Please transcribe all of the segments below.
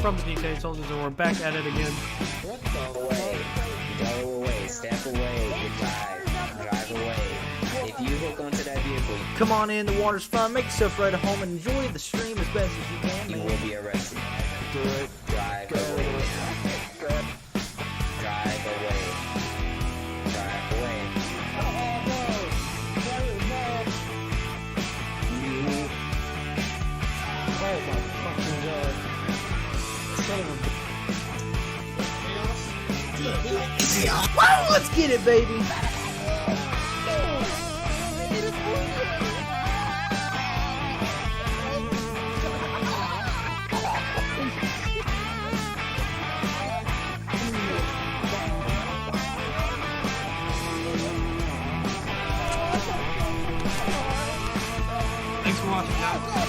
from the DK Soldiers, and we're back at it again. What the way? Go away, step away, drive away. If you hook onto that vehicle, Come on in, the water's fun. Make yourself right at home and enjoy the stream as best as you can, you man. will be arrested. Do it. Drive away. Drive away. Drive away. Whoa, let's get it, baby. Thanks for watching, guys.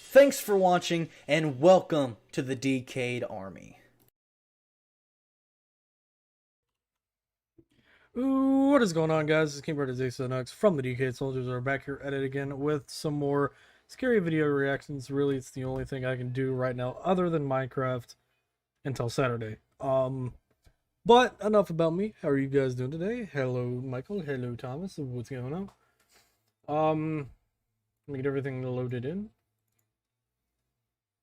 Thanks for watching, and welcome to the Decayed Army. Ooh, what is going on, guys? This is King Bird X from the DK Soldiers. We're back here at it again with some more scary video reactions. Really, it's the only thing I can do right now other than Minecraft until Saturday. But enough about me. How are you guys doing today? Hello, Michael. Hello, Thomas. What's going on? Let me get everything loaded in.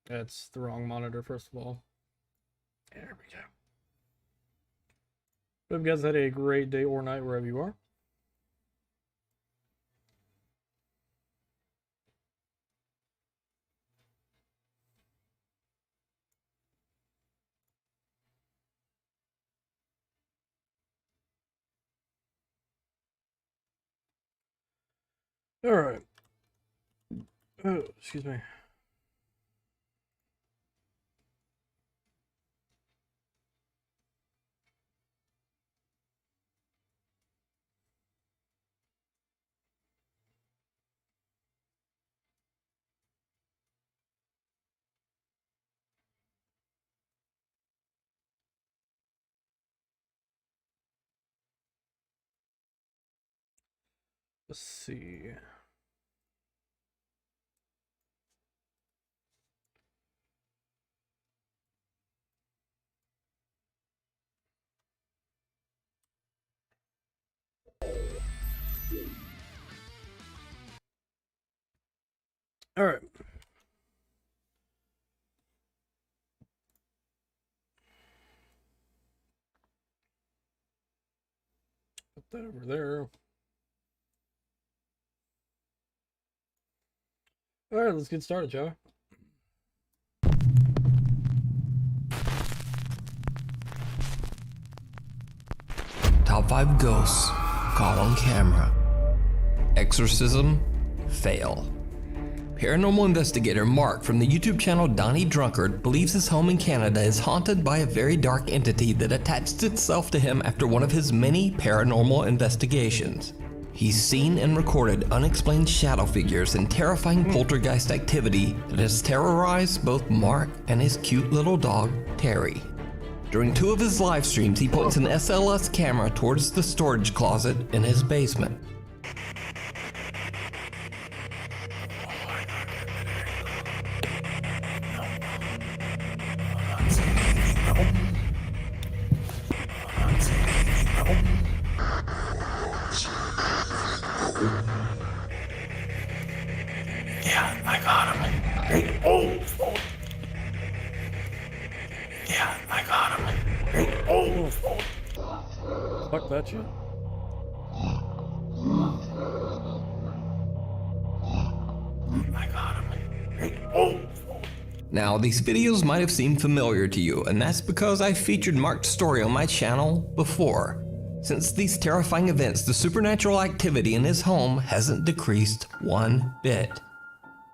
That's the wrong monitor, first of all. There we go. Hope you guys had a great day or night wherever you are. All right. Oh, excuse me. Let's see. All right. Put that over there. All right, let's get started, shall we? Top 5 ghosts caught on camera. Exorcism fail. Paranormal investigator Mark from the YouTube channel Donnie Drunkard believes his home in Canada is haunted by a very dark entity that attached itself to him after one of his many paranormal investigations. He's seen and recorded unexplained shadow figures and terrifying poltergeist activity that has terrorized both Mark and his cute little dog, Terry. During 2 of his live streams, he points an SLS camera towards the storage closet in his basement. Yeah, I got him. Hey, oh! Yeah, I got him. Hey, oh! Fuck that shit. I got him. Hey, oh! Now, these videos might have seemed familiar to you, and that's because I've featured Mark's story on my channel before. Since these terrifying events, the supernatural activity in his home hasn't decreased one bit.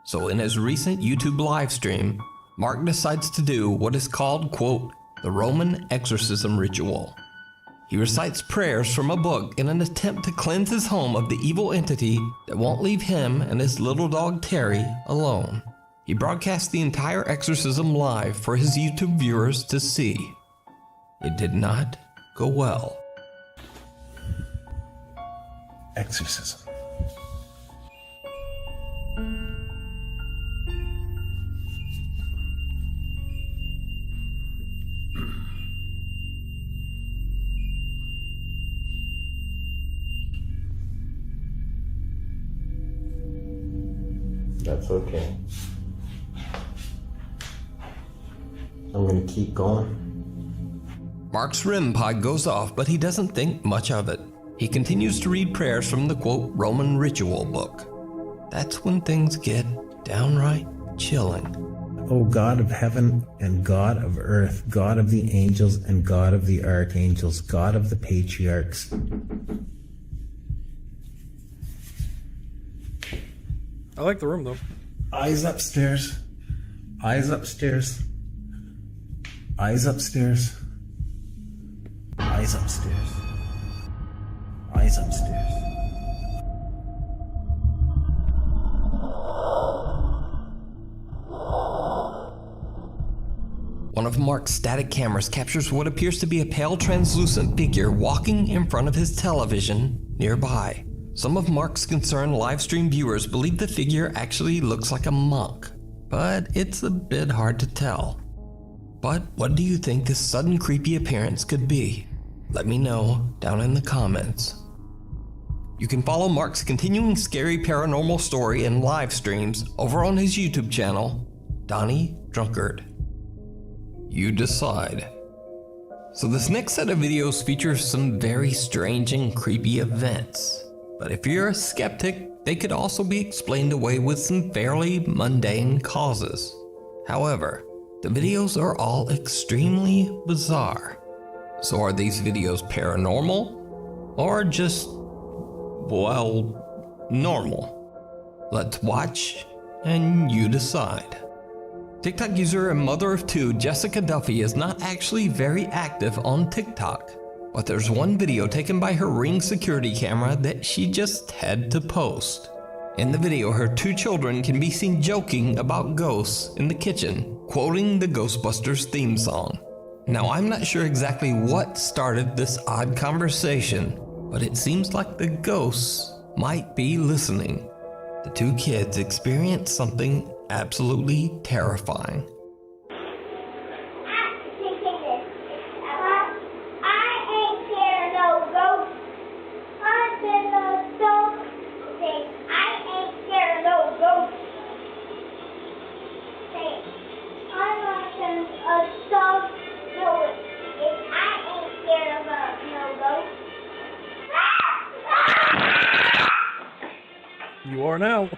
So in his recent YouTube live stream, Mark decides to do what is called, quote, the Roman exorcism ritual. He recites prayers from a book in an attempt to cleanse his home of the evil entity that won't leave him and his little dog Terry alone. He broadcast the entire exorcism live for his YouTube viewers to see. It did not go well. Exorcism. That's okay. I'm gonna keep going. Mark's REM pod goes off, but he doesn't think much of it. He continues to read prayers from the quote Roman ritual book. That's when things get downright chilling. O God of heaven and God of earth, God of the angels and God of the archangels, God of the patriarchs. I like the room though. Eyes upstairs. Eyes upstairs. Eyes upstairs. Eyes upstairs. Eyes upstairs. One of Mark's static cameras captures what appears to be a pale translucent figure walking in front of his television nearby. Some of Mark's concerned livestream viewers believe the figure actually looks like a monk, but it's a bit hard to tell. But what do you think this sudden creepy appearance could be? Let me know down in the comments. You can follow Mark's continuing scary paranormal story and live streams over on his YouTube channel, Donnie Drunkard. You decide. So this next set of videos features some very strange and creepy events. But if you're a skeptic, they could also be explained away with some fairly mundane causes. However, the videos are all extremely bizarre. So are these videos paranormal or just, well, normal? Let's watch and you decide. TikTok user and mother of two Jessica Duffy is not actually very active on TikTok, but there's one video taken by her Ring security camera that she just had to post. In the video, her two children can be seen joking about ghosts in the kitchen, quoting the Ghostbusters theme song. Now, I'm not sure exactly what started this odd conversation, but it seems like the ghosts might be listening. The two kids experienced something absolutely terrifying. You are now.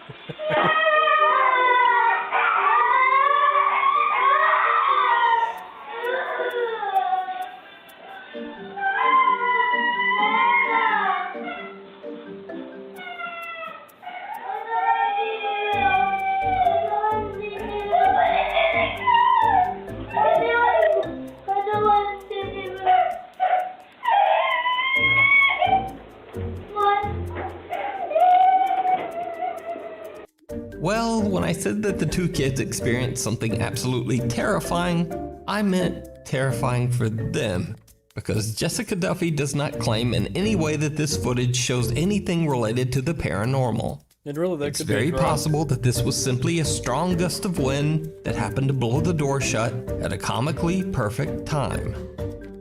Well, when I said that the two kids experienced something absolutely terrifying, I meant terrifying for them. Because Jessica Duffy does not claim in any way that this footage shows anything related to the paranormal. And really, that It's could be a very drug. possible that this was simply a strong gust of wind that happened to blow the door shut at a comically perfect time.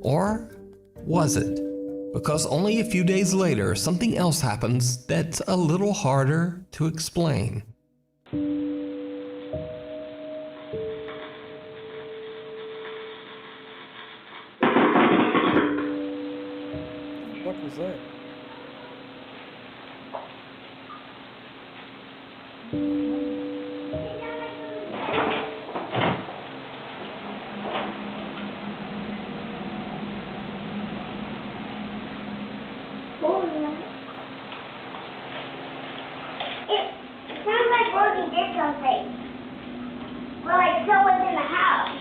Or was it? Because only a few days later, something else happens that's a little harder to explain. What was that? It sounds like Rosie did something. Well, like someone's in the house.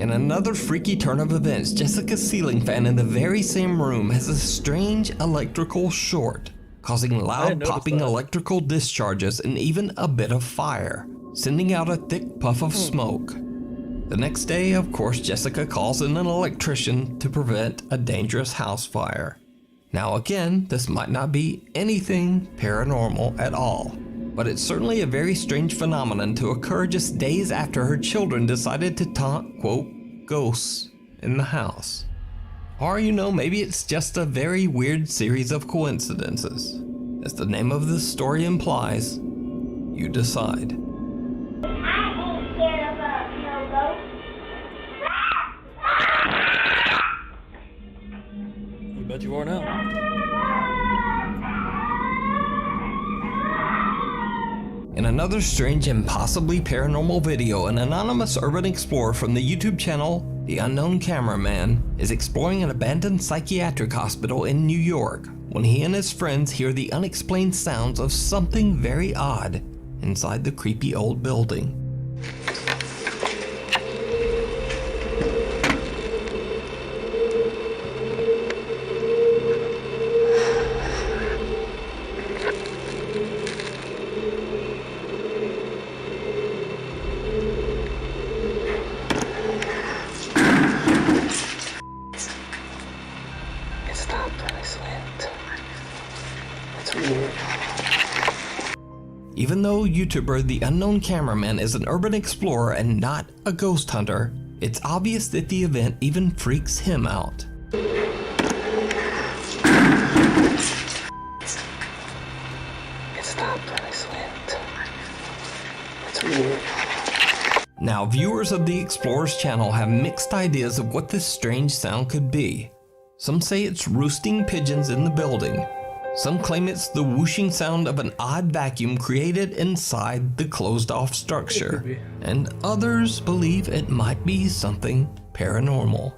In another freaky turn of events, Jessica's ceiling fan in the very same room has a strange electrical short. causing loud notice popping that. electrical discharges and even a bit of fire, sending out a thick puff of smoke. The next day, of course, Jessica calls in an electrician to prevent a dangerous house fire. Now again, this might not be anything paranormal at all, but it's certainly a very strange phenomenon to occur just days after her children decided to taunt, quote, ghosts in the house. Or, maybe it's just a very weird series of coincidences. As the name of this story implies, you decide. I ain't scared of no ghost. You bet you are now. In another strange and possibly paranormal video, an anonymous urban explorer from the YouTube channel The Unknown Cameraman is exploring an abandoned psychiatric hospital in New York when he and his friends hear the unexplained sounds of something very odd inside the creepy old building. It stopped when I slipped. It's weird. Even though YouTuber The Unknown Cameraman is an urban explorer and not a ghost hunter, it's obvious that the event even freaks him out. It stopped when I slipped. It's weird. Now, viewers of the Explorer's channel have mixed ideas of what this strange sound could be. Some say it's roosting pigeons in the building. Some claim it's the whooshing sound of an odd vacuum created inside the closed-off structure. be. And others believe it might be something paranormal.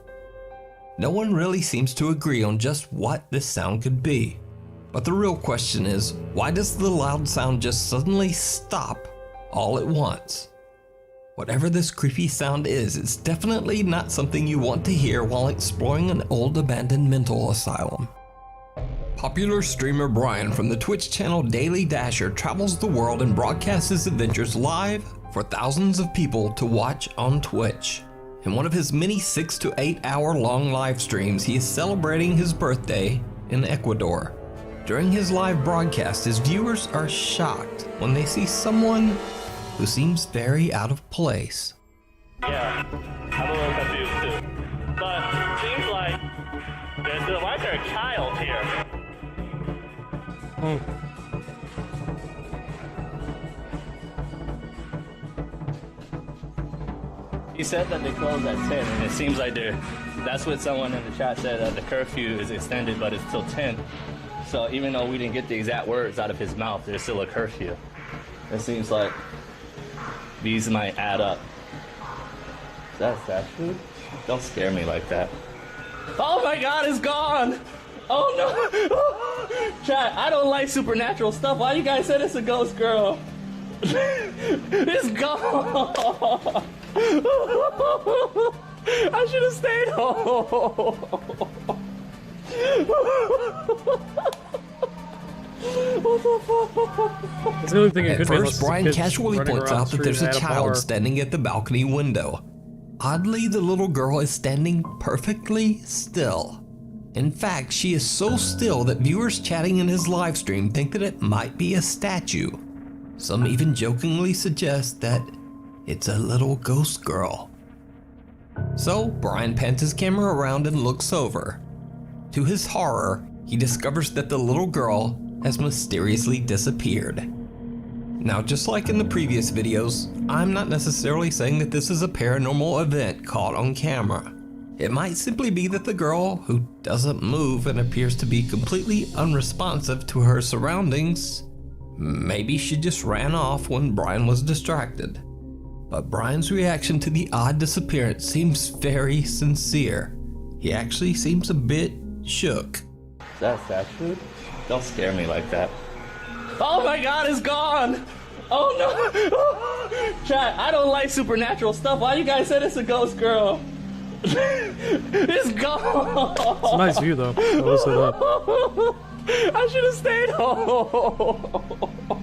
No one really seems to agree on just what this sound could be. But the real question is, why does the loud sound just suddenly stop all at once? Whatever this creepy sound is, it's definitely not something you want to hear while exploring an old abandoned mental asylum. Popular streamer Brian from the Twitch channel Daily Dasher travels the world and broadcasts his adventures live for thousands of people to watch on Twitch. In one of his many 6 to 8 hour long live streams, he is celebrating his birthday in Ecuador. During his live broadcast, his viewers are shocked when they see someone who seems very out of place. Yeah, I'm a little confused too. But it seems like why is there a child here? He said that they close at 10, and it seems like that's what someone in the chat said, that the curfew is extended, but it's till 10. So even though we didn't get the exact words out of his mouth, there's still a curfew. It seems like these might add up. Is that fast food? Don't scare me like that. Oh my god, it's gone! Oh no! Chat, I don't like supernatural stuff. Why you guys said it's a ghost girl? It's gone! I should have stayed home. It's the only thing it At could be unless first, it's the Brian kids casually running points around out the that there's street a at bar. child standing at the balcony window. Oddly, the little girl is standing perfectly still. In fact, she is so still that viewers chatting in his live stream think that it might be a statue. Some even jokingly suggest that it's a little ghost girl. So, Brian pans his camera around and looks over. To his horror, he discovers that the little girl has mysteriously disappeared. Now, just like in the previous videos, I'm not necessarily saying that this is a paranormal event caught on camera. It might simply be that the girl, who doesn't move and appears to be completely unresponsive to her surroundings, maybe she just ran off when Brian was distracted. But Brian's reaction to the odd disappearance seems very sincere. He actually seems a bit shook. Is that fast food? Don't scare me like that. Oh my god, it's gone! Oh no! Chat, I don't like supernatural stuff. Why you guys said it's a ghost girl? It's gone! It's a nice view though. I will say that. I should have stayed home.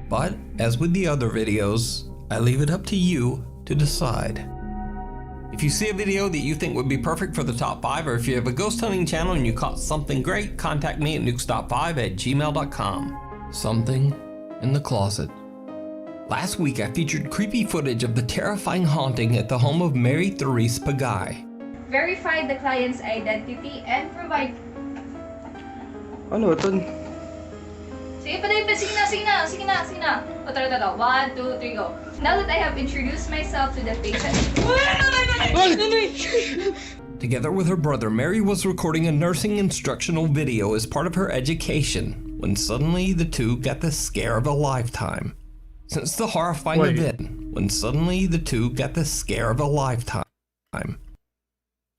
But, as with the other videos, I leave it up to you to decide. If you see a video that you think would be perfect for the top 5, or if you have a ghost hunting channel and you caught something great, contact me at nukestop5@gmail.com. Something in the closet. Last week I featured creepy footage of the terrifying haunting at the home of Mary Therese Pagay. Verify the client's identity and provide... Ano ito? Sige pa. Sige na. O, tara. 1, 2, 3, go. Now that I have introduced myself to the patient... Together with her brother, Mary was recording a nursing instructional video as part of her education, when suddenly the two got the scare of a lifetime. Since the horrifying event,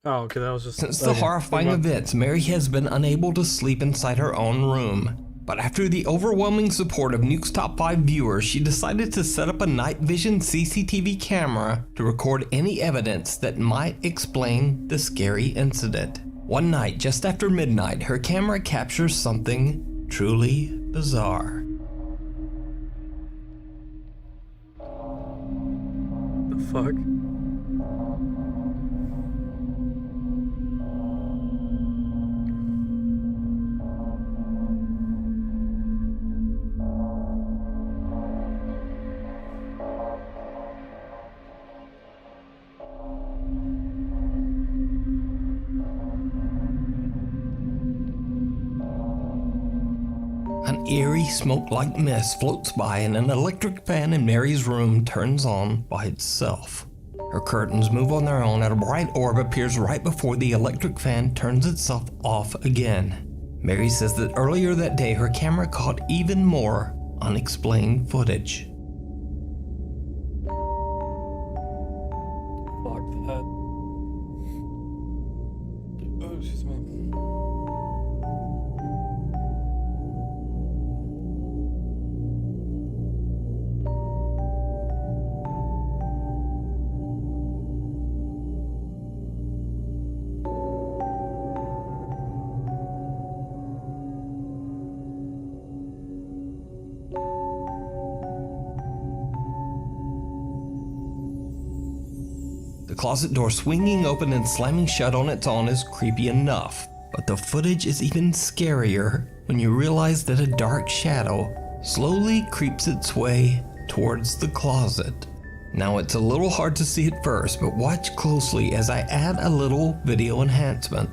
Oh, okay, that was just... Since the horrifying events, Mary has been unable to sleep inside her own room. But after the overwhelming support of Nuke's Top 5 viewers, she decided to set up a night vision CCTV camera to record any evidence that might explain the scary incident. One night, just after midnight, her camera captures something truly bizarre. The fuck? An eerie smoke-like mist floats by and an electric fan in Mary's room turns on by itself. Her curtains move on their own and a bright orb appears right before the electric fan turns itself off again. Mary says that earlier that day her camera caught even more unexplained footage. Fuck that. Oh, excuse me. The closet door swinging open and slamming shut on its own is creepy enough, but the footage is even scarier when you realize that a dark shadow slowly creeps its way towards the closet. Now it's a little hard to see at first, but watch closely as I add a little video enhancement.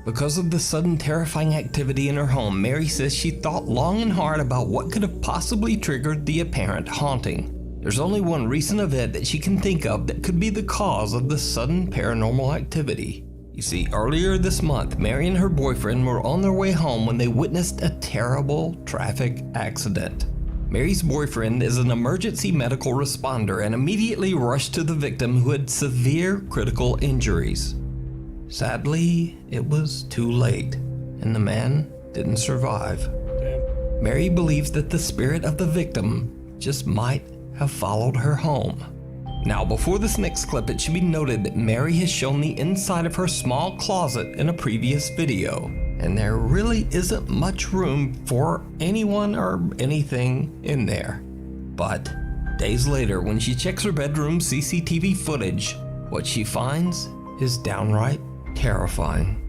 Because of the sudden terrifying activity in her home, Mary says she thought long and hard about what could have possibly triggered the apparent haunting. There's only one recent event that she can think of that could be the cause of the sudden paranormal activity. You see, earlier this month, Mary and her boyfriend were on their way home when they witnessed a terrible traffic accident. Mary's boyfriend is an emergency medical responder and immediately rushed to the victim, who had severe critical injuries. Sadly, it was too late, and the man didn't survive. Damn. Mary believes that the spirit of the victim just might have followed her home. Now, before this next clip, it should be noted that Mary has shown the inside of her small closet in a previous video, and there really isn't much room for anyone or anything in there. But days later, when she checks her bedroom CCTV footage, what she finds is downright terrifying.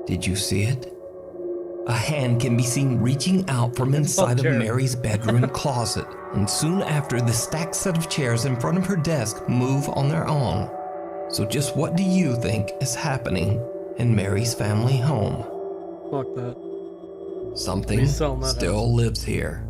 Did you see it? A hand can be seen reaching out from inside of Mary's bedroom closet, and soon after, the stacked set of chairs in front of her desk move on their own. So just what do you think is happening in Mary's family home. Fuck that. Something He's selling that still lives here.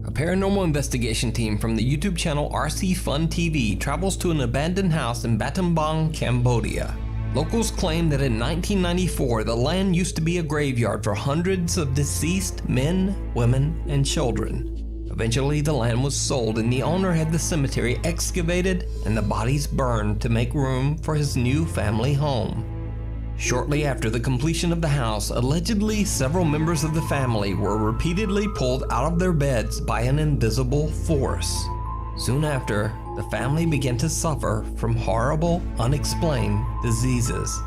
A paranormal investigation team from the YouTube channel RC Fun TV travels to an abandoned house in Battambang, Cambodia. Locals claim that in 1994, the land used to be a graveyard for hundreds of deceased men, women, and children. Eventually, the land was sold and the owner had the cemetery excavated and the bodies burned to make room for his new family home. Shortly after the completion of the house, allegedly several members of the family were repeatedly pulled out of their beds by an invisible force. Soon after, the family began to suffer from horrible, unexplained diseases.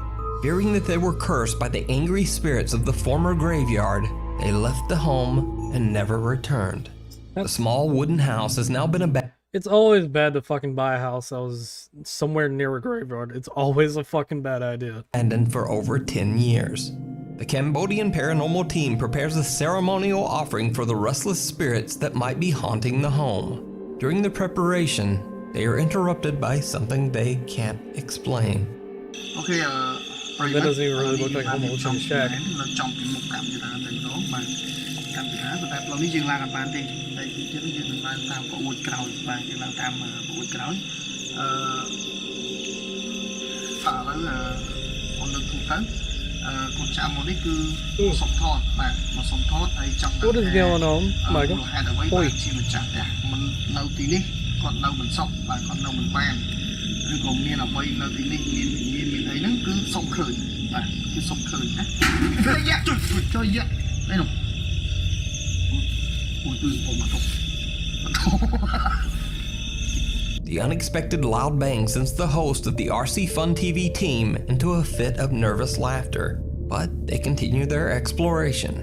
Fearing that they were cursed by the angry spirits of the former graveyard, they left the home and never returned. The small wooden house has now been abandoned. It's always bad to fucking buy a house that was somewhere near a graveyard. It's always a fucking bad idea. Abandoned for over 10 years. The Cambodian paranormal team prepares a ceremonial offering for the restless spirits that might be haunting the home. During the preparation, they are interrupted by something they can't explain. Okay, That doesn't even really look like a home. It looks like a shack. What is going on, Michael? Oi. គាត់នៅមិនសុខបាទគាត់នៅមិនបានឬក៏មានអ្វីនៅទីនេះមានអីហ្នឹងគឺសុំឃើញបាទគឺសុំឃើញណាយ៉ាជួយយ៉ានេះនោះអូគឺผมមកទុក The unexpected loud bang sends the host of the RC Fun TV team into a fit of nervous laughter, but they continue their exploration.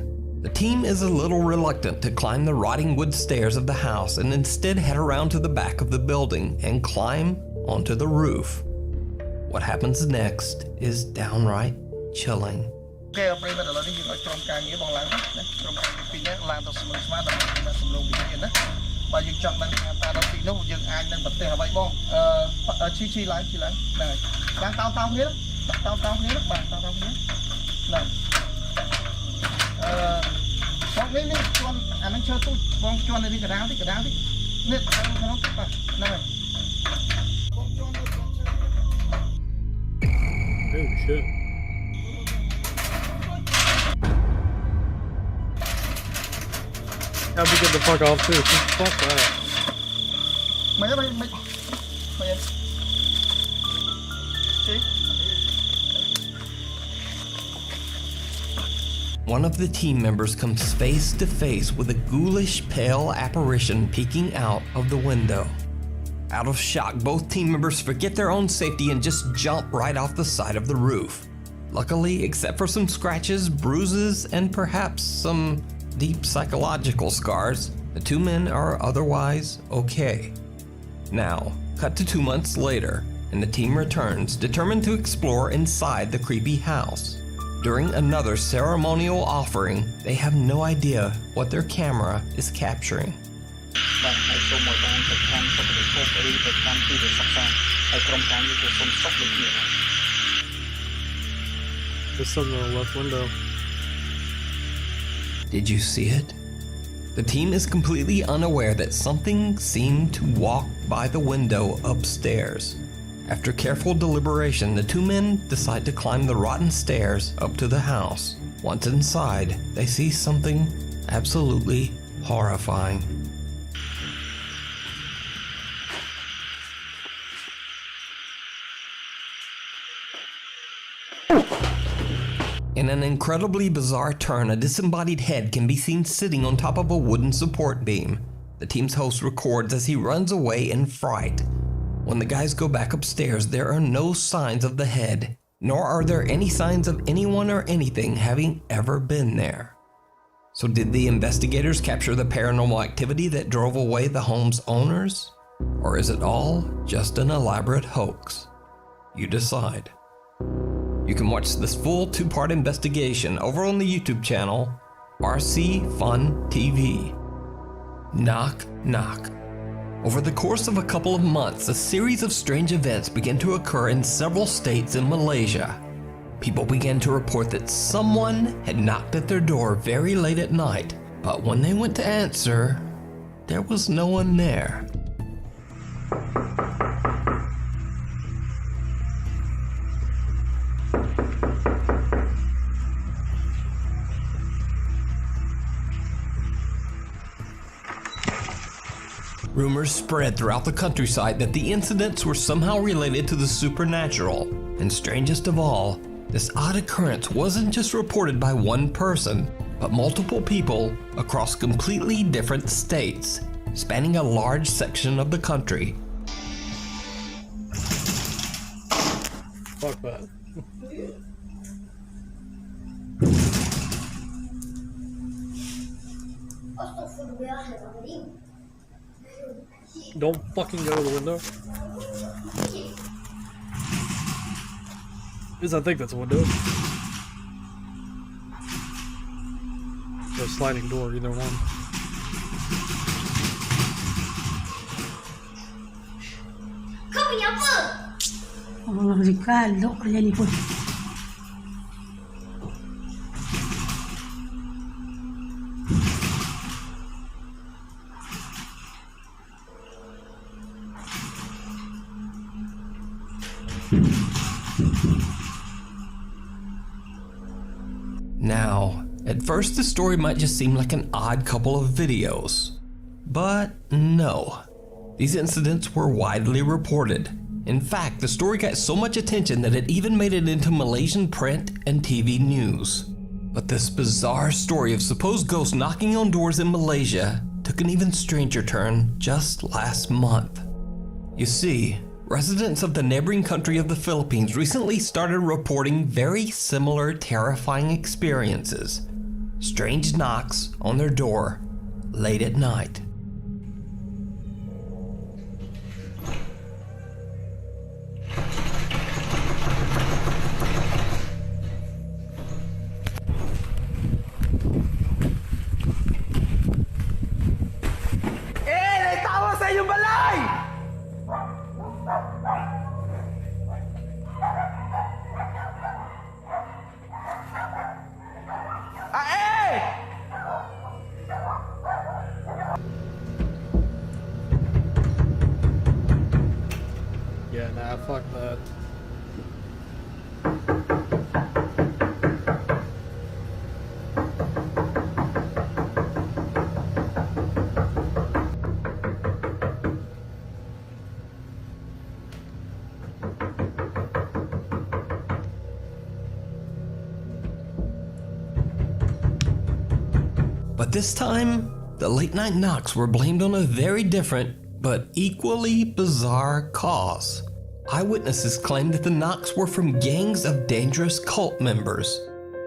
The team is a little reluctant to climb the rotting wood stairs of the house and instead head around to the back of the building and climb onto the roof. What happens next is downright chilling. គេប្រិយមិត្តឥឡូវនេះយើងឲ្យក្រុមការងារបងឡើងណាក្រុមការងារពីរនាក់ឡើងទៅស្មើស្មើដើម្បីសម្លងពីទៀតណាបើយើងចង់ដឹងថាតើដល់ទីនោះយើងអាចនឹងប្រទេសអ្វីបងឈីឡើងហ្នឹងហើយឡើងតោគ្នាគ្នាបាទតោគ្នាហ្នឹងបងនេះជន់អាហ្នឹងឈើទូចបងជន់នៅនេះកណ្ដាលនេះនេះក្នុងបាទហ្នឹងហើយបងជន់នៅជន់ឈើ Oh shit. Gotta be get the fuck off too. Fuck that. One of the team members comes face to face with a ghoulish, pale apparition peeking out of the window. Out of shock, both team members forget their own safety and just jump right off the side of the roof. Luckily, except for some scratches, bruises, and perhaps some deep psychological scars, the two men are otherwise okay. Now, cut to 2 months later, and the team returns, determined to explore inside the creepy house. During another ceremonial offering, they have no idea what their camera is capturing. There's something on the left window. Did you see it? The team is completely unaware that something seemed to walk by the window upstairs. After careful deliberation, the two men decide to climb the rotten stairs up to the house. Once inside, they see something absolutely horrifying. In an incredibly bizarre turn, a disembodied head can be seen sitting on top of a wooden support beam. The team's host records as he runs away in fright. When the guys go back upstairs, there are no signs of the head, nor are there any signs of anyone or anything having ever been there. So did the investigators capture the paranormal activity that drove away the home's owners? Or is it all just an elaborate hoax? You decide. You can watch this full 2-part investigation over on the YouTube channel, RC Fun TV. Knock, knock. Over the course of a couple of months, a series of strange events began to occur in several states in Malaysia. people began to report that someone had knocked at their door very late at night, but when they went to answer, there was no one there. Rumors spread throughout the countryside that the incidents were somehow related to the supernatural. And strangest of all, this odd occurrence wasn't just reported by one person, but multiple people across completely different states, spanning a large section of the country. Fuck that. Don't fucking go to the window. Because I think that's a window. Or a sliding door, either one. Kau punya apa? Allah Ricardo kerja ni pun. Now, at first the story might just seem like an odd couple of videos, but no. These incidents were widely reported. In fact, the story got so much attention that it even made it into Malaysian print and TV news. But this bizarre story of supposed ghosts knocking on doors in Malaysia took an even stranger turn just last month. You see, residents of the neighboring country of the Philippines recently started reporting very similar terrifying experiences. Strange knocks on their door late at night. Yeah, nah, fuck that. But this time, the late night knocks were blamed on a very different but equally bizarre cause. Eyewitnesses claimed that the knocks were from gangs of dangerous cult members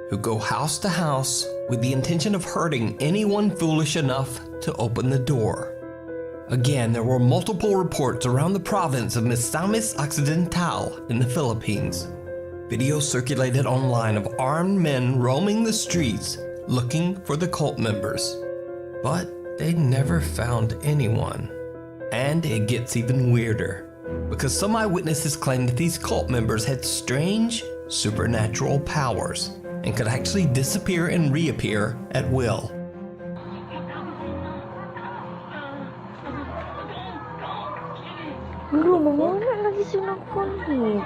who go house to house with the intention of hurting anyone foolish enough to open the door. Again, there were multiple reports around the province of Misamis Occidental in the Philippines. Videos circulated online of armed men roaming the streets looking for the cult members. But they never found anyone. And it gets even weirder, because some eyewitnesses claim that these cult members had strange supernatural powers and could actually disappear and reappear at will. Bro, mana lagi sunat konflik?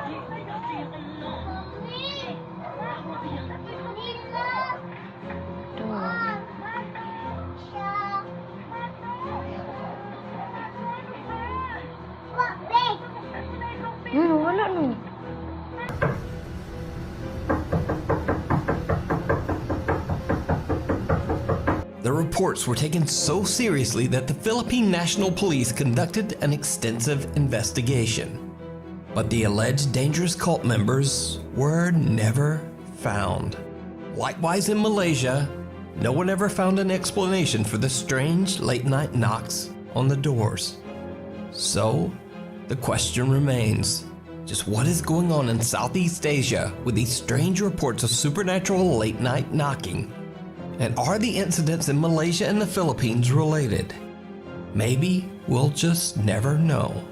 Wala no. The reports were taken so seriously that the Philippine National Police conducted an extensive investigation. But the alleged dangerous cult members were never found. Likewise in Malaysia, no one ever found an explanation for the strange late-night knocks on the doors. So, the question remains, just what is going on in Southeast Asia with these strange reports of supernatural late-night knocking? And are the incidents in Malaysia and the Philippines related? Maybe we'll just never know.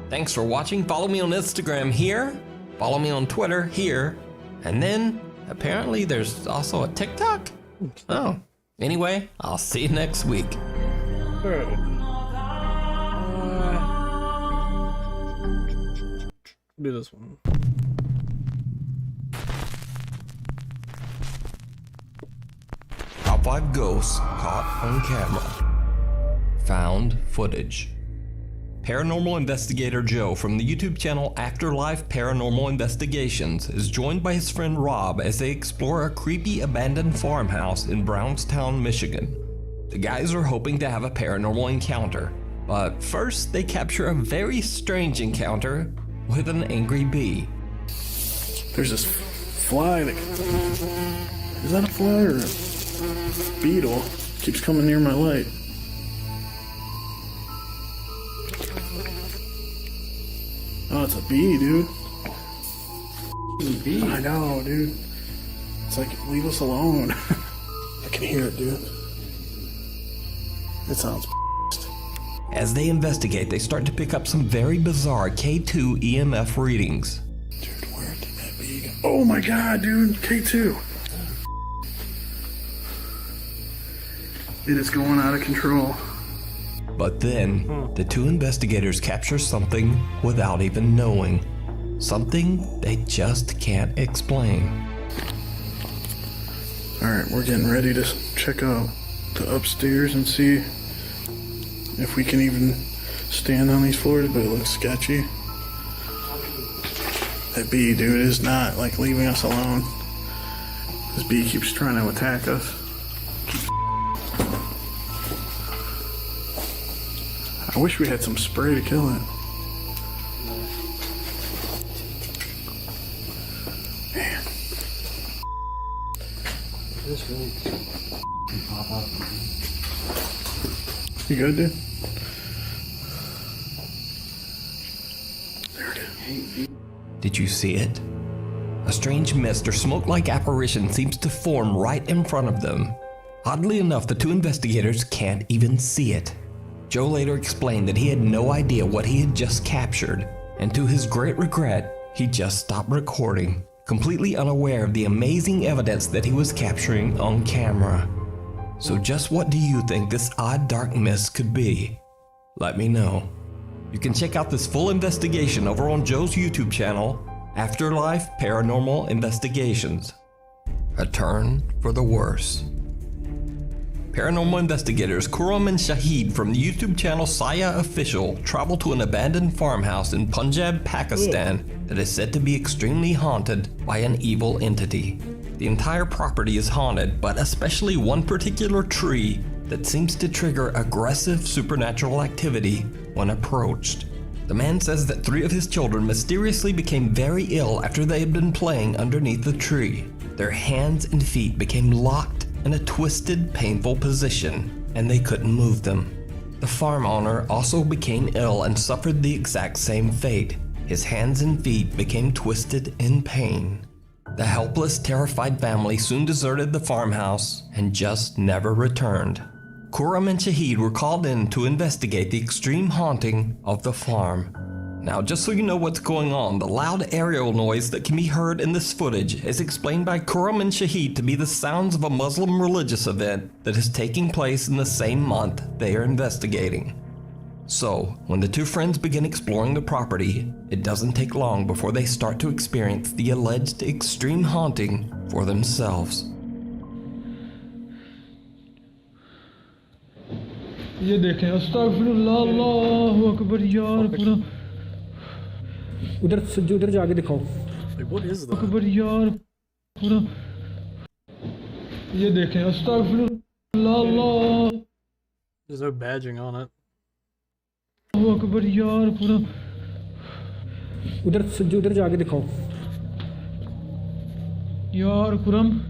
Thanks for watching. Follow me on Instagram here Follow me on Twitter here, and then apparently there's also a TikTok? Oh, anyway, I'll see you next week. Alright. Do this one. Top 5 ghosts caught on camera. Found footage. Paranormal investigator Joe from the YouTube channel Afterlife Paranormal Investigations is joined by his friend Rob as they explore a creepy abandoned farmhouse in Brownstown, Michigan. The guys are hoping to have a paranormal encounter, but first they capture a very strange encounter with an angry bee. There's this fly that... Is that a fly or a beetle? Keeps coming near my light. Oh, it's a bee, dude. Bee. I know, dude. It's like, leave us alone. I can hear it, dude. It sounds As they investigate, they start to pick up some very bizarre K2 EMF readings. Dude, where did that bee go? Oh my god, dude. K2. It is going out of control. But then, the two investigators capture something without even knowing. Something they just can't explain. Alright, we're getting ready to check out the upstairs and see if we can even stand on these floors, but it looks sketchy. That bee, dude, is not like leaving us alone. This bee keeps trying to attack us. I wish we had some spray to kill it. Man. This really can pop up. You good, dude? There it is. Did you see it? A strange mist or smoke-like apparition seems to form right in front of them. Oddly enough, the two investigators can't even see it. Joe later explained that he had no idea what he had just captured, and to his great regret, he just stopped recording, completely unaware of the amazing evidence that he was capturing on camera. So just what do you think this odd dark mist could be? Let me know. You can check out this full investigation over on Joe's YouTube channel, Afterlife Paranormal Investigations. A turn for the worse. Paranormal investigators Kuram and Shahid from the YouTube channel Saya Official travel to an abandoned farmhouse in Punjab, Pakistan that is said to be extremely haunted by an evil entity. The entire property is haunted, but especially one particular tree that seems to trigger aggressive supernatural activity when approached. The man says that 3 of his children mysteriously became very ill after they had been playing underneath the tree. Their hands and feet became locked in a twisted, painful position, and they couldn't move them. The farm owner also became ill and suffered the exact same fate. His hands and feet became twisted in pain. The helpless, terrified family soon deserted the farmhouse and just never returned. Kuram and Shahid were called in to investigate the extreme haunting of the farm. Now, just so you know what's going on, the loud aerial noise that can be heard in this footage is explained by Kuram and Shahid to be the sounds of a Muslim religious event that is taking place in the same month they are investigating. So, when the two friends begin exploring the property, it doesn't take long before they start to experience the alleged extreme haunting for themselves. ये देखें अस्तगफिरुल्लाह अल्लाहु अकबर यार पूरा उधर जाके दिखाओ What is that? Akbar यार पूरा ये देखें अस्तगफिरुल्लाह अल्लाहु There's no badging on it. Akbar यार पूरा उधर जाके दिखाओ यार कुरम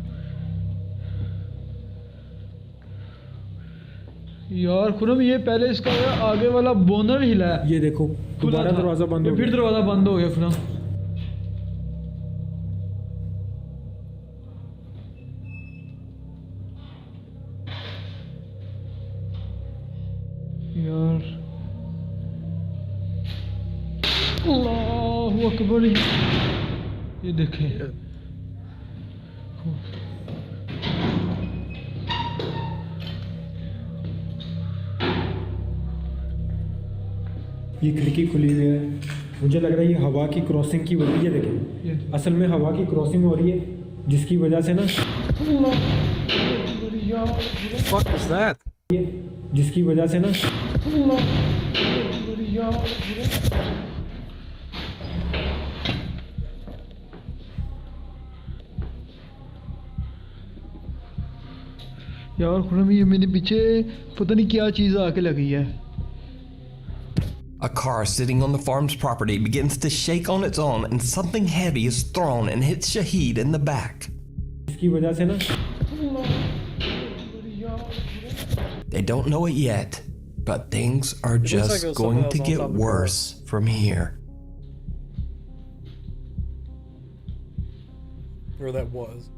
यार खुरम ये पहले इसका आगे वाला बोनर हिला है ये देखो दोबारा दरवाजा बंद हो गया फिर दरवाजा बंद हो गया खुरम यार अल्लाहु अकबर ये देखें ये खिड़की खुली हुई है, मुझे लग रहा है ये हवा की क्रॉसिंग की वजह, ये देखें असल में हवा की क्रॉसिंग हो रही है जिसकी वजह से ना जिसकी वजह से ना यार खुरम ये मेरे पीछे पता नहीं क्या चीज़ आके लगी है. A car sitting on the farm's property begins to shake on its own and something heavy is thrown and hits Shahid in the back. They don't know it yet, but things are just going to get worse from here. Where that was.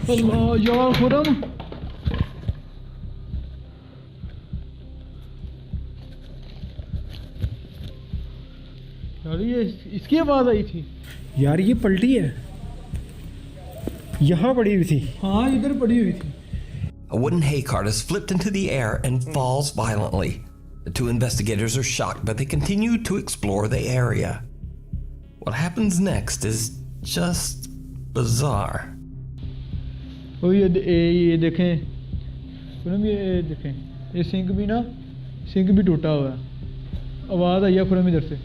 Allah, yaar Khurram. यार ये इसकी आवाज आई थी. यार ये पलटी है, यहाँ पड़ी हुई थी. हाँ इधर पड़ी हुई थी. A wooden hay cart is flipped into the air and falls violently. The two investigators are shocked, but they continue to explore the area. What happens next is just bizarre. ओ ये देखें खुरम, ये देखें ये सिंक भी ना, sink भी टूटा हुआ है. आवाज़ आई है खुरम इधर से,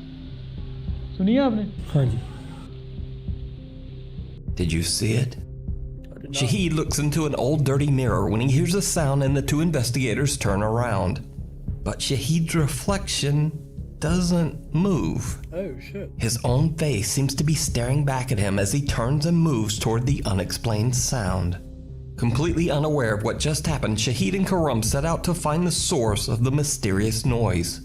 सुनिए आपने? हाँ जी. Did you see it? Shahid looks into an old dirty mirror when he hears a sound and the two investigators turn around. But Shahid's reflection doesn't move. Oh shit. His own face seems to be staring back at him as he turns and moves toward the unexplained sound. Completely unaware of what just happened, Shahid and Karam set out to find the source of the mysterious noise.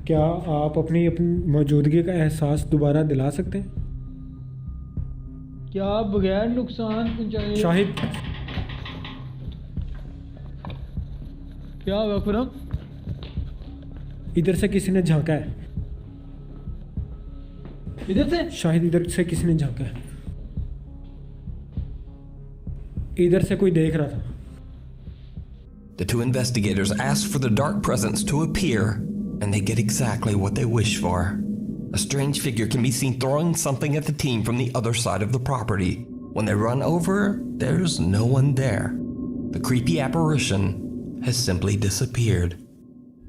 क्या आप अपनी मौजूदगी का एहसास दोबारा दिला सकते हैं? क्या बगैर नुकसान पहुंचाए? शाहिद, क्या हुआ खुरम? इधर से किसी ने झांका है. इधर से? शाहिद इधर से किसी ने झांका है. इधर से कोई देख रहा था. The two investigators ask for the dark presence to appear, and they get exactly what they wish for. A strange figure can be seen throwing something at the team from the other side of the property. When they run over, there's no one there. The creepy apparition has simply disappeared.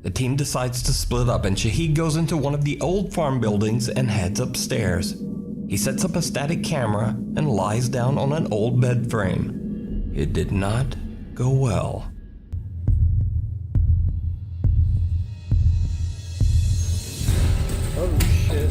The team decides to split up, and Shahid goes into one of the old farm buildings and heads upstairs. He sets up a static camera and lies down on an old bed frame. It did not go well. Oh shit.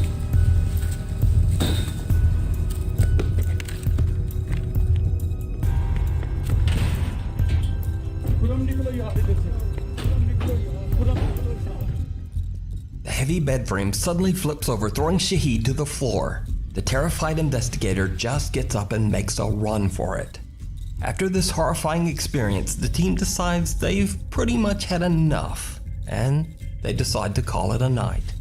The heavy bed frame suddenly flips over, throwing Shahid to the floor. The terrified investigator just gets up and makes a run for it. After this horrifying experience, the team decides they've pretty much had enough, and they decide to call it a night.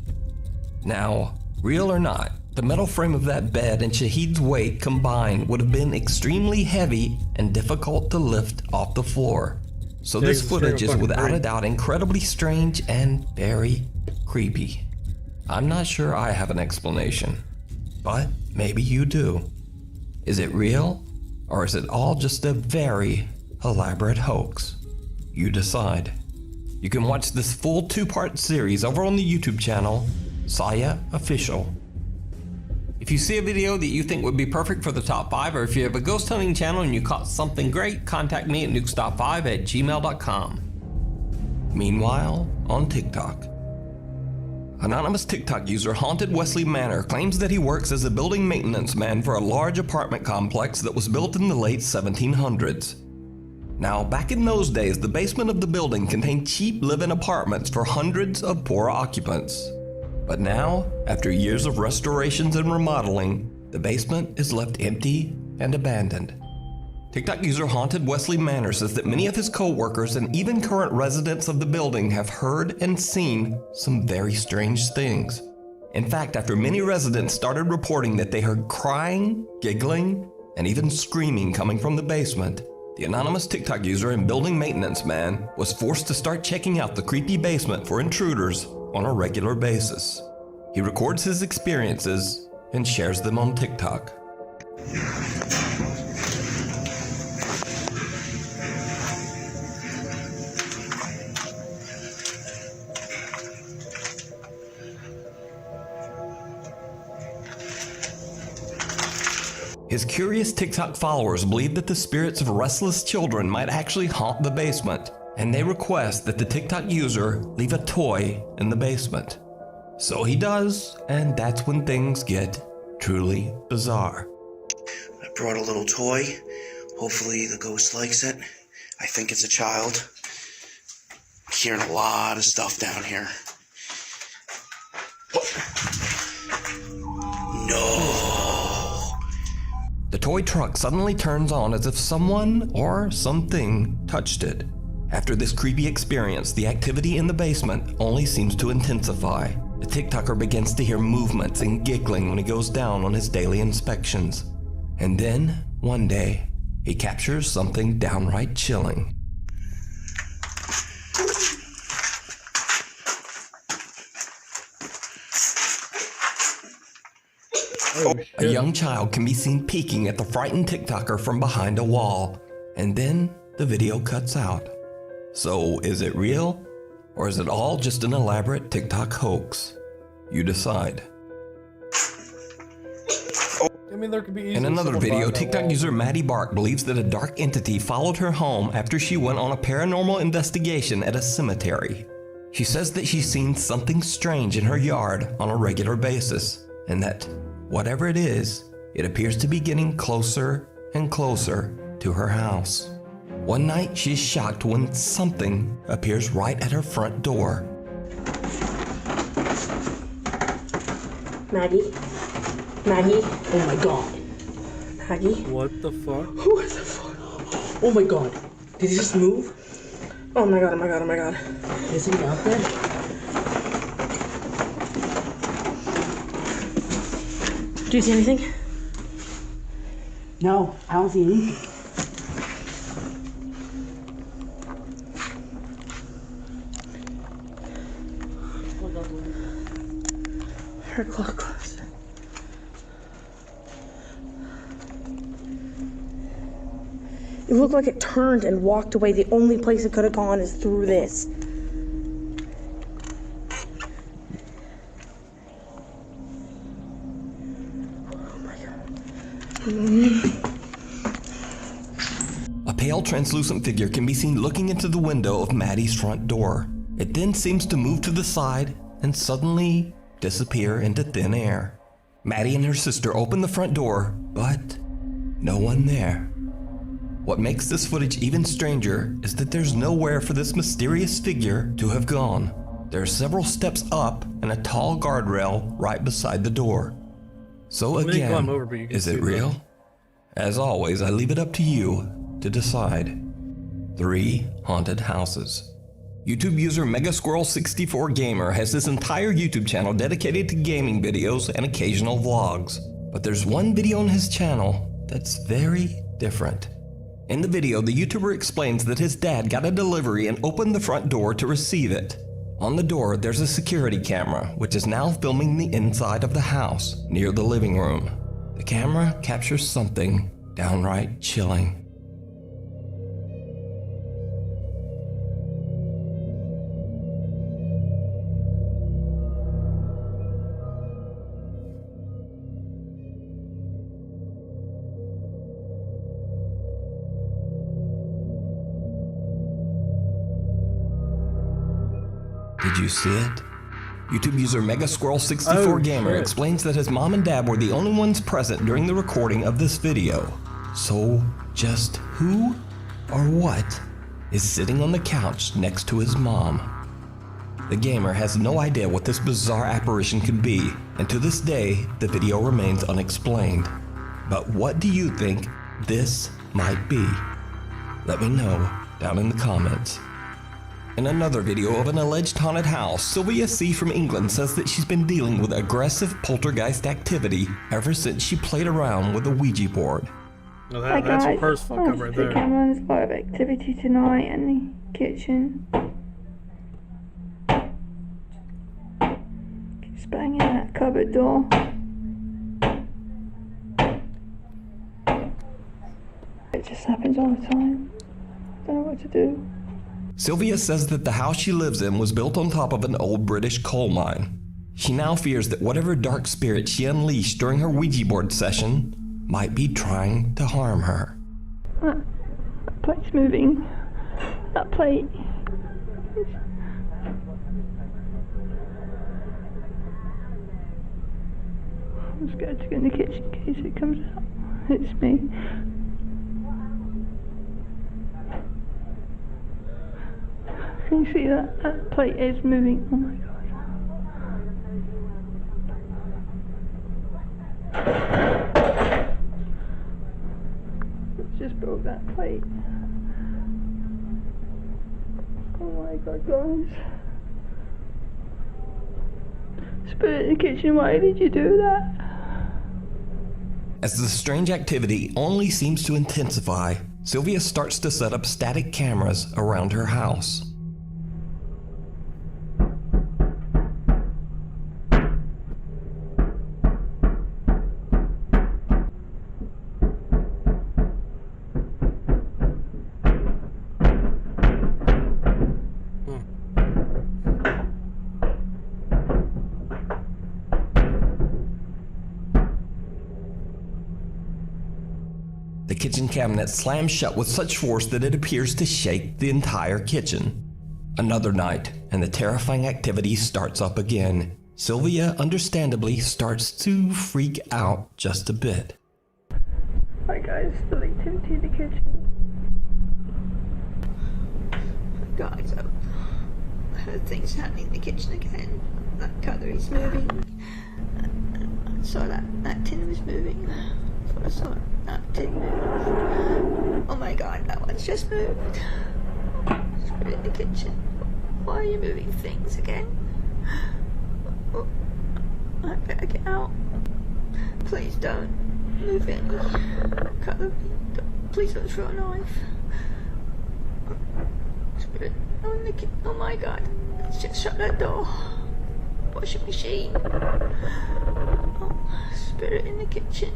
Now, real or not, the metal frame of that bed and Shahid's weight combined would have been extremely heavy and difficult to lift off the floor. So this footage is without a doubt incredibly strange and very creepy. I'm not sure I have an explanation, but maybe you do. Is it real, or is it all just a very elaborate hoax? You decide. You can watch this full 2-part series over on the YouTube channel, Saya Official. If you see a video that you think would be perfect for the top 5, or if you have a ghost hunting channel and you caught something great, contact me at nukestop5@gmail.com. Meanwhile, on TikTok, anonymous TikTok user Haunted Wesley Manor claims that he works as a building maintenance man for a large apartment complex that was built in the late 1700s. Now, back in those days, the basement of the building contained cheap live-in apartments for hundreds of poor occupants. But now, after years of restorations and remodeling, the basement is left empty and abandoned. TikTok user Haunted Wesley Manor says that many of his co-workers and even current residents of the building have heard and seen some very strange things. In fact, after many residents started reporting that they heard crying, giggling, and even screaming coming from the basement, the anonymous TikTok user and building maintenance man was forced to start checking out the creepy basement for intruders on a regular basis. He records his experiences and shares them on TikTok. His curious TikTok followers believe that the spirits of restless children might actually haunt the basement, and they request that the TikTok user leave a toy in the basement. So he does, and that's when things get truly bizarre. I brought a little toy. Hopefully the ghost likes it. I think it's a child. I'm hearing a lot of stuff down here. No. The toy truck suddenly turns on as if someone or something touched it. After this creepy experience, the activity in the basement only seems to intensify. The TikToker begins to hear movements and giggling when he goes down on his daily inspections. And then, one day, he captures something downright chilling. A young child can be seen peeking at the frightened TikToker from behind a wall, and then the video cuts out. So, is it real? Or is it all just an elaborate TikTok hoax? You decide. I mean, there could be In another video, TikTok user Maddie Bark believes that a dark entity followed her home after she went on a paranormal investigation at a cemetery. She says that she's seen something strange in her yard on a regular basis, and that whatever it is, it appears to be getting closer and closer to her house. One night, she's shocked when something appears right at her front door. Maggie? Maggie? Oh my god. Maggie? What the fuck? What the fuck? Oh my god. Did he just move? Oh my god, oh my god, oh my god. Is he out there? Do you see anything? No, I don't see anything. Her clock closer. It looked like it turned and walked away. The only place it could have gone is through this. A pale, translucent figure can be seen looking into the window of Maddie's front door. It then seems to move to the side and suddenly disappear into thin air. Maddie and her sister open the front door, but no one there. What makes this footage even stranger is that there's nowhere for this mysterious figure to have gone. There are several steps up and a tall guardrail right beside the door. So again, is it real? As always, I leave it up to you to decide. 3 haunted houses. YouTube user Megasquirrel64 Gamer has his entire YouTube channel dedicated to gaming videos and occasional vlogs. But there's one video on his channel that's very different. In the video, the YouTuber explains that his dad got a delivery and opened the front door to receive it. On the door, there's a security camera, which is now filming the inside of the house, near the living room. The camera captures something downright chilling. Did you see it? YouTube user Megasquirrel64 Gamer explains that his mom and dad were the only ones present during the recording of this video. So, just who or what is sitting on the couch next to his mom? The gamer has no idea what this bizarre apparition could be, and to this day, the video remains unexplained. But what do you think this might be? Let me know down in the comments. In another video of an alleged haunted house, Sylvia C. from England says that she's been dealing with aggressive poltergeist activity ever since she played around with a Ouija board. No, that's your first fuck up right there. There's a lot of activity tonight in the kitchen. Keeps banging that cupboard door. It just happens all the time. Don't know what to do. Sylvia says that the house she lives in was built on top of an old British coal mine. She now fears that whatever dark spirit she unleashed during her Ouija board session might be trying to harm her. That plate's moving. That plate. I'm scared to go in the kitchen in case it comes out. It's me. Can you see that? That plate is moving. Oh my god. It's just broke that plate. Oh my god, guys. Spirit in the kitchen, why did you do that? As the strange activity only seems to intensify, Sylvia starts to set up static cameras around her house. The kitchen cabinet slams shut with such force that it appears to shake the entire kitchen. Another night, and the terrifying activity starts up again. Sylvia understandably starts to freak out just a bit. Hi guys, still activity in the kitchen. Guys, I heard things happening in the kitchen again. That cutlery's moving. I saw that tin was moving. I saw that tin move. Oh my god, that one's just moved. Spirit in the kitchen. Why are you moving things again? Oh, I better get out. Please don't move any cutlery. Please don't throw a knife. Spirit in the kitchen. Oh my god, let's just shut that door. Washing machine. Oh, spirit in the kitchen.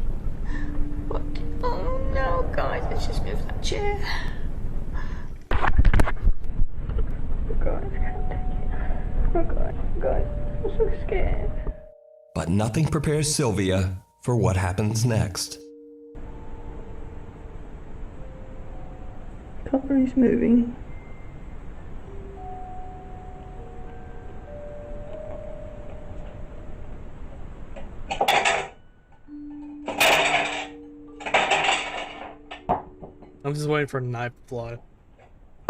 What? Oh no, guys, let's just move that chair. Oh god, I can't take it. Oh god, guys, I'm so scared. But nothing prepares Sylvia for what happens next. Cutlery's moving. I'm just waiting for a knife to fly.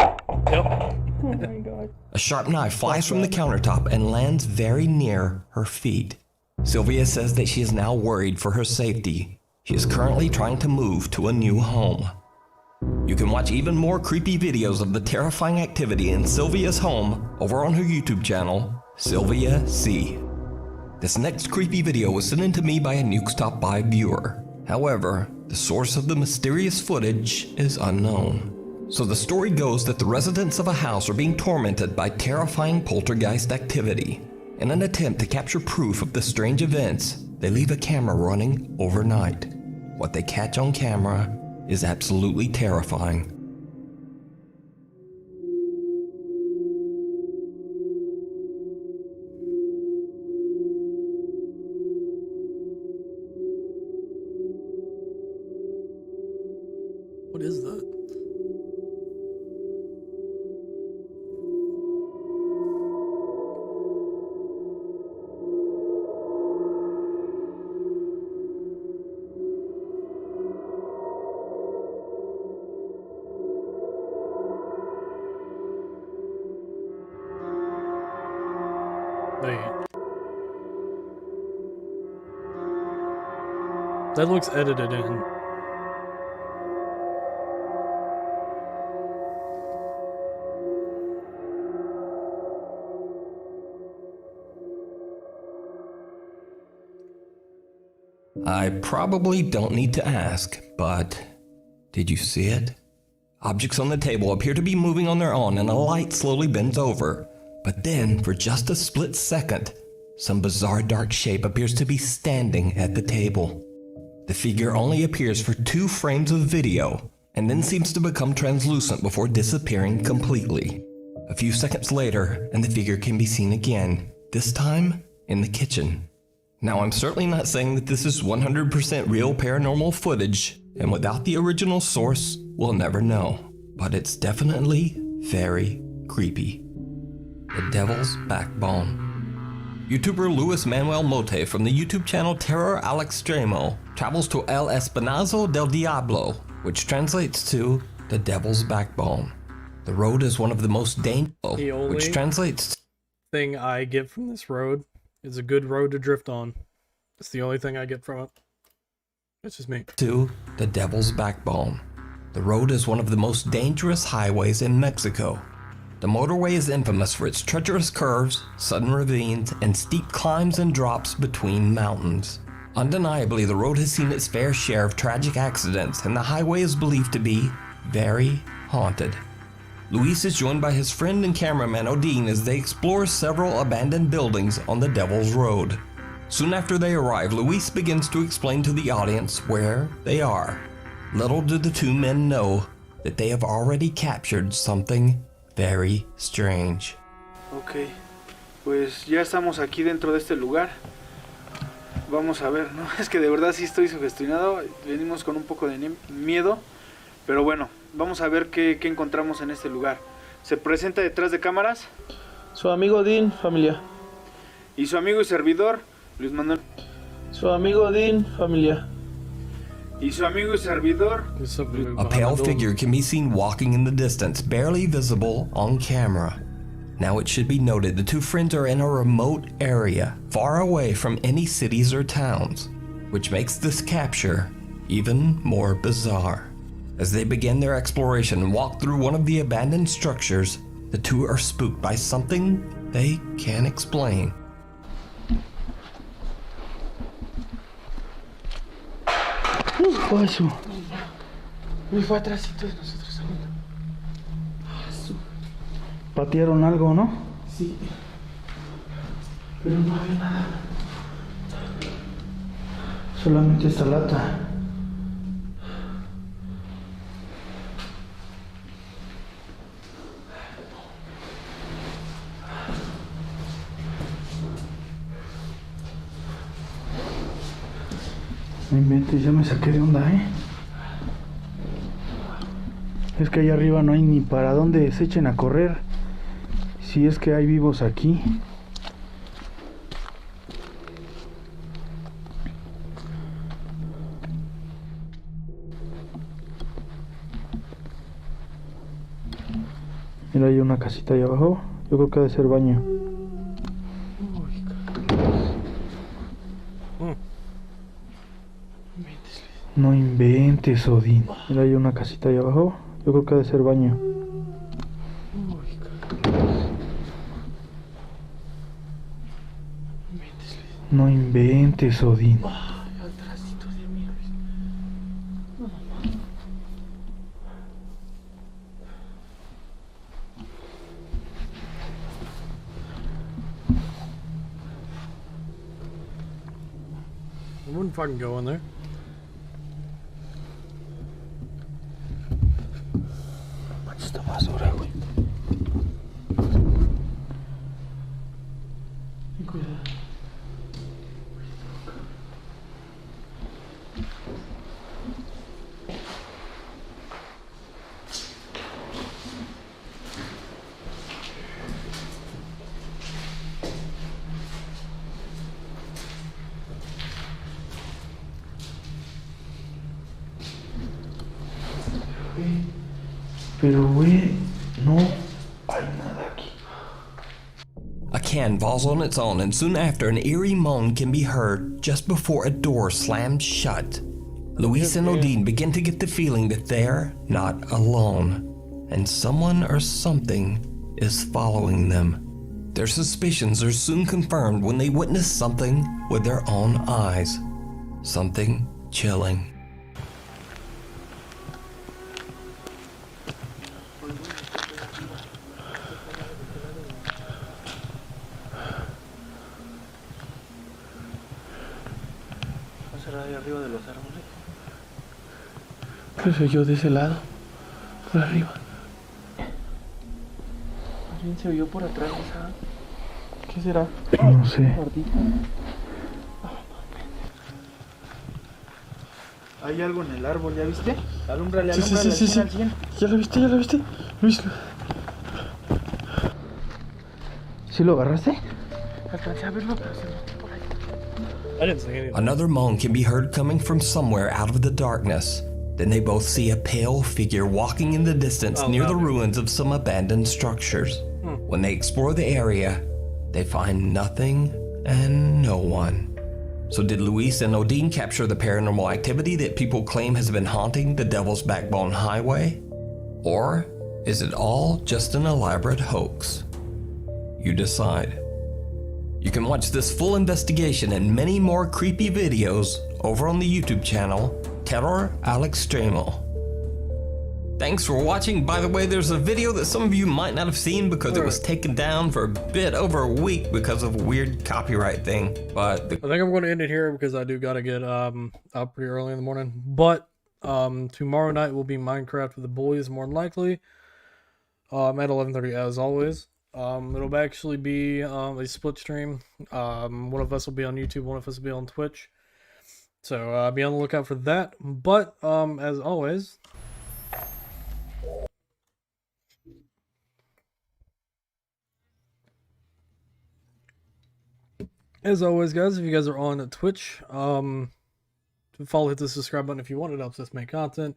Yep. Oh my god. A sharp knife flies from the countertop and lands very near her feet. Sylvia says that she is now worried for her safety. She is currently trying to move to a new home. You can watch even more creepy videos of the terrifying activity in Sylvia's home over on her YouTube channel, Sylvia C. This next creepy video was sent in to me by a Nukestop By viewer. However, the source of the mysterious footage is unknown. So the story goes that the residents of a house are being tormented by terrifying poltergeist activity. In an attempt to capture proof of the strange events, they leave a camera running overnight. What they catch on camera is absolutely terrifying. What is that? That looks edited in. I probably don't need to ask, but did you see it? Objects on the table appear to be moving on their own and a light slowly bends over. But then, for just a split second, some bizarre dark shape appears to be standing at the table. The figure only appears for 2 frames of video and then seems to become translucent before disappearing completely. A few seconds later, and the figure can be seen again, this time in the kitchen. Now, I'm certainly not saying that this is 100% real paranormal footage, and without the original source, we'll never know. But it's definitely very creepy. The Devil's Backbone. YouTuber Luis Manuel Mote from the YouTube channel Terror al Extremo travels to El Espinazo del Diablo, which translates to the Devil's Backbone. The road is one of the most dangerous, which translates thing I get from this road is a good road to drift on. It's the only thing I get from it. It's just me. To the Devil's Backbone. The road is one of the most dangerous highways in Mexico. The motorway is infamous for its treacherous curves, sudden ravines, and steep climbs and drops between mountains. Undeniably, the road has seen its fair share of tragic accidents, and the highway is believed to be very haunted. Luis is joined by his friend and cameraman Odin as they explore several abandoned buildings on the Devil's Road. Soon after they arrive, Luis begins to explain to the audience where they are. Little do the 2 men know that they have already captured something very strange. Ok, pues ya estamos aquí dentro de este lugar. Vamos a ver, ¿no? Es que de verdad sí estoy sugestionado. Venimos con un poco de miedo. Pero bueno, vamos a ver qué encontramos en este lugar. Se presenta detrás de cámaras Su amigo Dean, familia. y su amigo y servidor, Luis Manuel. Su amigo Dean, familia. Y su amigo y servidor. A pale figure can be seen walking in the distance, barely visible on camera. Now it should be noted the 2 friends are in a remote area, far away from any cities or towns, which makes this capture even more bizarre. As they begin their exploration and walk through one of the abandoned structures, the 2 are spooked by something they can't explain. Eso. Y fue atrásito de nosotros ahorita. Patearon algo, ¿no? Sí. Pero no había nada. Solamente esta lata. No inventes, ya me saqué de onda, Es que allá arriba no hay ni para dónde se echen a correr. Si es que hay vivos aquí. Mira, hay una casita ahí abajo. Yo creo que ha de ser baño. No inventes, Odín. Mira, hay una casita ahí abajo. Yo creo que ha de ser baño. No inventes, Odín. I wouldn't fucking go in there. Esta basura, güey. Cuidado. Pero, güey, no hay nada aquí. A can falls on its own, and soon after, an eerie moan can be heard just before a door slams shut. Luis and Odin begin to get the feeling that they're not alone, and someone or something is following them. Their suspicions are soon confirmed when they witness something with their own eyes. something chilling. ¿Será ahí arriba de los árboles? ¿Qué soy yo de ese lado? Por arriba. ¿Alguien se oyó por atrás? ¿Qué será? No sé. Ardita. Hay algo en el árbol, ¿ya viste? Alúmbrale, Sí, alúmbrale, sí, sí, sí, al 100. ¿Ya lo viste? ¿Ya lo viste? Luis. ¿Sí lo agarraste? Alcancé a verlo, pero se me por ahí. I didn't see anything. Another moan can be heard coming from somewhere out of the darkness. Then they both see a pale figure walking in the distance near the ruins of some abandoned structures. When they explore the area, they find nothing and no one. So did Luis and Odin capture the paranormal activity that people claim has been haunting the Devil's Backbone Highway? Or is it all just an elaborate hoax? You decide. You can watch this full investigation and many more creepy videos over on the YouTube channel, Terror al Extremo. Thanks for watching. By the way, there's a video that some of you might not have seen because it was taken down for a bit over a week because of a weird copyright thing. But I think I'm going to end it here because I do got to get up pretty early in the morning. But tomorrow night will be Minecraft with the boys, more than likely, at 11:30 as always. It'll actually be a split stream. One of us will be on YouTube, one of us will be on Twitch. So be on the lookout for that. But as always, guys, if you guys are on Twitch, follow, hit the subscribe button if you want. It helps us make content.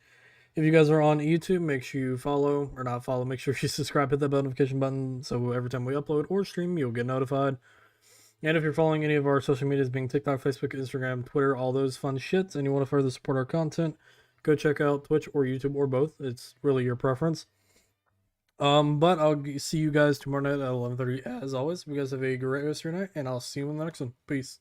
If you guys are on YouTube, make sure you follow, or not follow, make sure you subscribe, hit that notification button, so every time we upload or stream, you'll get notified. And if you're following any of our social medias, being TikTok, Facebook, Instagram, Twitter, all those fun shits, and you want to further support our content, go check out Twitch or YouTube or both. It's really your preference. But I'll see you guys tomorrow night at 11:30 as always. You guys have a great rest of your night, and I'll see you in the next one. Peace.